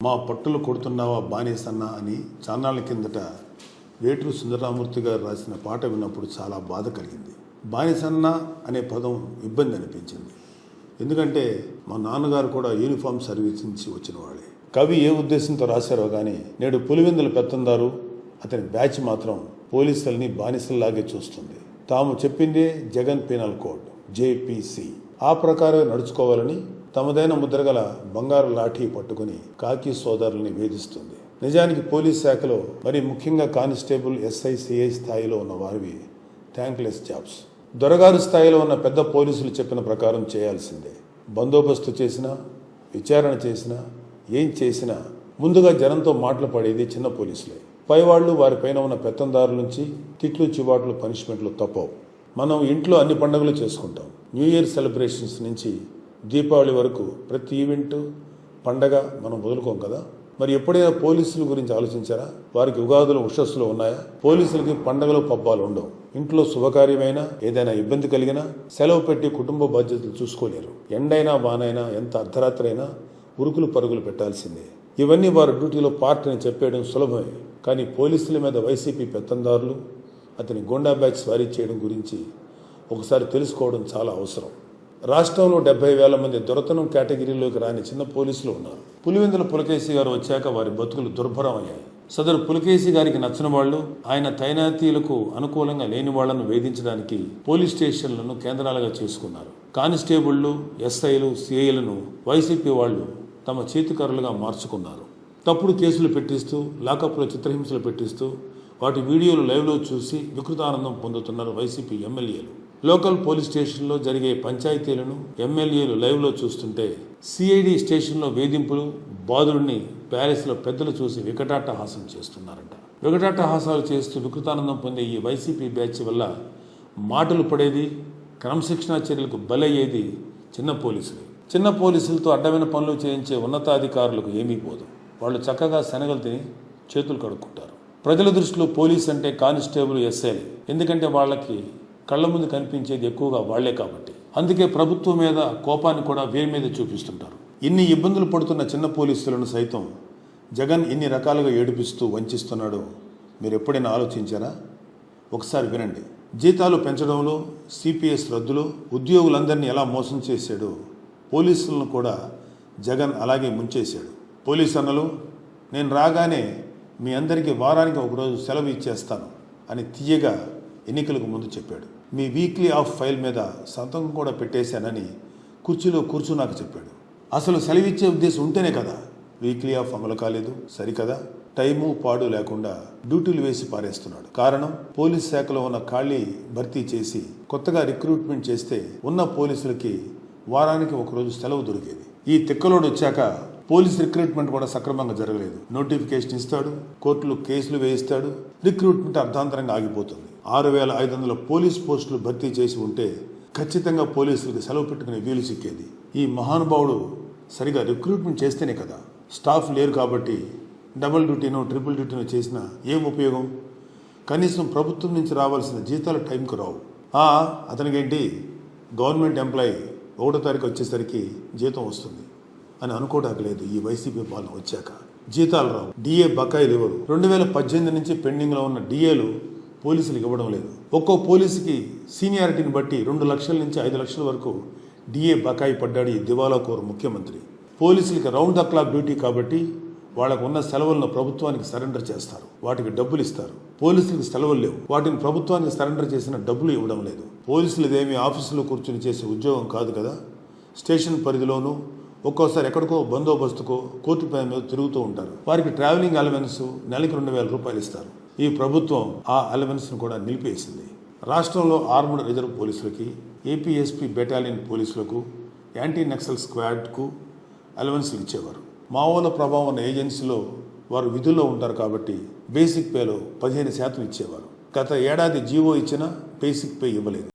మా పట్టులు కొడుతున్నావా బానేసన్నా అని చాన్నాళ్ళ కిందట వేటూరు సుందరరామూర్తి గారు రాసిన పాట విన్నప్పుడు చాలా బాధ కలిగింది. బానిసన్న అనే పదం ఇబ్బంది అనిపించింది. ఎందుకంటే మా నాన్నగారు కూడా యూనిఫామ్ సర్వీస్ నుంచి వచ్చిన వాడే. కవి ఏ ఉద్దేశంతో రాశారో కానీ నేడు పులివెందుల పెత్తందారు అతని బ్యాచ్ మాత్రం పోలీసుల్ని బానిసల్లాగే చూస్తుంది. తాము చెప్పిందే జగన్ పీనల్ కోడ్ జేపీసీ, ఆ ప్రకారమే నడుచుకోవాలని తమదైన ముద్రగల బంగారు లాఠీ పట్టుకుని కాకి సోదరుల్ని వేధిస్తుంది. నిజానికి పోలీస్ శాఖలో మరి ముఖ్యంగా కానిస్టేబుల్, ఎస్ఐ, సిఐ స్థాయిలో ఉన్న వారివి థ్యాంక్లెస్ జాబ్స్. దొరగారు స్థాయిలో ఉన్న పెద్ద పోలీసులు చెప్పిన ప్రకారం చేయాల్సిందే. బందోబస్తు చేసినా, విచారణ చేసినా, ఏం చేసినా ముందుగా జనంతో మాటలు పడేది చిన్న పోలీసులే. పైవాళ్లు వారిపైన ఉన్న పెత్తందారుల నుంచి తిట్లు, చివాట్లు, పనిష్మెంట్లు తప్పవు. మనం ఇంట్లో అన్ని పండుగలు చేసుకుంటాం. న్యూ ఇయర్ సెలబ్రేషన్స్ నుంచి దీపావళి వరకు ప్రతి ఈవెంట్, పండగ మనం వదులుకోం కదా. మరి ఎప్పుడైనా పోలీసుల గురించి ఆలోచించారా? వారికి ఉగాదులు, ఉషస్సులు ఉన్నాయా? పోలీసులకి పండగలు, పబ్బాలు ఉండవు. ఇంట్లో శుభకార్యమైనా, ఏదైనా ఇబ్బంది కలిగినా సెలవు పెట్టి కుటుంబ బాధ్యతలు చూసుకోలేరు. ఎండైనా వానైనా, ఎంత అర్ధరాత్రి అయినా ఉరుకులు పరుగులు పెట్టాల్సిందే. ఇవన్నీ వారి డ్యూటీలో పార్ట్ అని చెప్పేయడం సులభమే. కానీ పోలీసుల మీద వైసీపీ పెత్తందారులు, అతని గోండా బ్యాచ్ స్వారీ చేయడం గురించి ఒకసారి తెలుసుకోవడం చాలా అవసరం. రాష్ట్రంలో 70,000 మంది దొరతనం కేటగిరీలోకి రాని చిన్న పోలీసులు ఉన్నారు. పులివెందుల పులకేశి గారు వచ్చాక వారి బతుకులు దుర్భరం అయ్యాయి. సదరు పులకేశి గారికి నచ్చిన వాళ్లు, ఆయన తైనాతీలకు అనుకూలంగా లేని వాళ్లను వేధించడానికి పోలీస్ స్టేషన్లను కేంద్రాలుగా చేసుకున్నారు. కానిస్టేబుళ్లు, ఎస్ఐలు, సిఐలను వైసీపీ వాళ్లు తమ చేతికర్రలుగా మార్చుకున్నారు. తప్పుడు కేసులు పెట్టిస్తూ, లాకప్లో చిత్రహింసలు పెట్టిస్తూ వాటి వీడియోలు లైవ్లో చూసి వికృతానందం పొందుతున్నారు వైసీపీ ఎమ్మెల్యేలు. లోకల్ పోలీస్ స్టేషన్లో జరిగే పంచాయతీలను ఎమ్మెల్యేలు లైవ్లో చూస్తుంటే, సిఐడి స్టేషన్లో వేధింపులు, బాధుడిని ప్యాలెస్లో పెద్దలు చూసి వికటాట్టహాసం చేస్తున్నారంట. వికటాట్టహాసాలు చేస్తూ వికృతానందం పొందే ఈ వైసీపీ బ్యాచ్ వల్ల మాటలు పడేది, క్రమశిక్షణా చర్యలకు బలయ్యేది చిన్న పోలీసులు. చిన్న పోలీసులతో అడ్డమైన పనులు చేయించే ఉన్నతాధికారులకు ఏమీ పోదు. వాళ్ళు చక్కగా శనగలు తిని చేతులు కడుక్కుంటారు. ప్రజల దృష్టిలో పోలీస్ అంటే కానిస్టేబుల్, ఎస్ఐలు. ఎందుకంటే వాళ్ళకి కళ్ళ ముందు కనిపించేది ఎక్కువగా వాళ్లే కాబట్టి. అందుకే ప్రభుత్వం మీద కోపాన్ని కూడా వీరి మీద చూపిస్తుంటారు. ఇన్ని ఇబ్బందులు పడుతున్న చిన్న పోలీసులను సైతం జగన్ ఇన్ని రకాలుగా ఏడిపిస్తూ వంచిస్తున్నాడో మీరు ఎప్పుడైనా ఆలోచించారా? ఒకసారి వినండి. జీతాలు పెంచడంలో, సిపిఎస్ రద్దులో ఉద్యోగులందరినీ ఎలా మోసం చేశాడో పోలీసులను కూడా జగన్ అలాగే ముంచేశాడు. పోలీసు అన్నలు, నేను రాగానే మీ అందరికీ వారానికి ఒకరోజు సెలవు ఇచ్చేస్తాను అని తీయగా ఎన్నికలకు ముందు చెప్పాడు. మీ వీక్లీ ఆఫ్ ఫైల్ మీద సంతకం కూడా పెట్టేశానని కుర్చీలో కూర్చున్నాక చెప్పాడు. అసలు సెలవిచ్చే ఉద్దేశం ఉంటేనే కదా వీక్లీ ఆఫ్ అమలు కాలేదు. సరికదా, టైము పాడు లేకుండా డ్యూటీలు వేసి పారేస్తున్నాడు. కారణం, పోలీస్ శాఖలో ఉన్న ఖాళీ భర్తీ చేసి కొత్తగా రిక్రూట్మెంట్ చేస్తే ఉన్న పోలీసులకి వారానికి ఒకరోజు సెలవు దొరికేది. ఈ తిక్కలోడు వచ్చాక పోలీస్ రిక్రూట్మెంట్ కూడా సక్రమంగా జరగలేదు. నోటిఫికేషన్ ఇస్తాడు, కోర్టులు కేసులు వేయిస్తాడు, రిక్రూట్మెంట్ అర్ధాంతరంగా ఆగిపోతుంది. 6,500 పోలీస్ పోస్టులు భర్తీ చేసి ఉంటే ఖచ్చితంగా పోలీసులకు సెలవు పెట్టుకునే వీలు సిక్కేది. ఈ మహానుభావుడు సరిగా రిక్రూట్మెంట్ చేస్తేనే కదా. స్టాఫ్ లేరు కాబట్టి డబుల్ డ్యూటీనో, ట్రిపుల్ డ్యూటీనో చేసినా ఏం ఉపయోగం? కనీసం ప్రభుత్వం నుంచి రావాల్సిన జీతాలు టైంకు రావు. అతనికేంటి, గవర్నమెంట్ ఎంప్లాయీ 1వ తారీఖు వచ్చేసరికి జీతం వస్తుంది అని అనుకోవడానికి లేదు. ఈ వైసీపీ పాలన వచ్చాక జీతాలు రావు, డిఏ బకాయిలు ఇవ్వరు. 2018 నుంచి పెండింగ్లో ఉన్న డిఏలు పోలీసులకు ఇవ్వడం లేదు. ఒక్కో పోలీసుకి సీనియారిటీని బట్టి 2 లక్షల నుంచి 5 లక్షల వరకు డిఏ బకాయి పడ్డాడు ఈ దివాలా కోరు ముఖ్యమంత్రి. పోలీసులకి రౌండ్ ద క్లాక్ డ్యూటీ కాబట్టి వాళ్ళకు ఉన్న సెలవులను ప్రభుత్వానికి సరెండర్ చేస్తారు, వాటికి డబ్బులు ఇస్తారు. పోలీసులకు సెలవులు లేవు, వాటిని ప్రభుత్వానికి సరెండర్ చేసిన డబ్బులు ఇవ్వడం లేదు. పోలీసులదేమీ ఆఫీసులో కూర్చుని చేసే ఉద్యోగం కాదు కదా. స్టేషన్ పరిధిలోనూ ఒక్కోసారి ఎక్కడికో బందోబస్తుకో, కోర్టు పై మీద తిరుగుతూ ఉంటారు. వారికి ట్రావెలింగ్ అలవెన్స్ నెలకి 2,000 రూపాయలు ఇస్తారు. ఈ ప్రభుత్వం ఆ అలవెన్స్ను కూడా నిలిపేసింది. రాష్ట్రంలో ఆర్మ్డ్ రిజర్వ్ పోలీసులకి, ఏపీఎస్పీ బెటాలియన్ పోలీసులకు, యాంటీ నక్సల్ స్క్వాడ్కు అలవెన్స్లు ఇచ్చేవారు. మావోల ప్రభావం ఉన్న ఏజెన్సీలో వారు విధుల్లో ఉంటారు కాబట్టి బేసిక్ పేలో 15% ఇచ్చేవారు. గత ఏడాది జీవో ఇచ్చినా బేసిక్ పే ఇవ్వలేదు.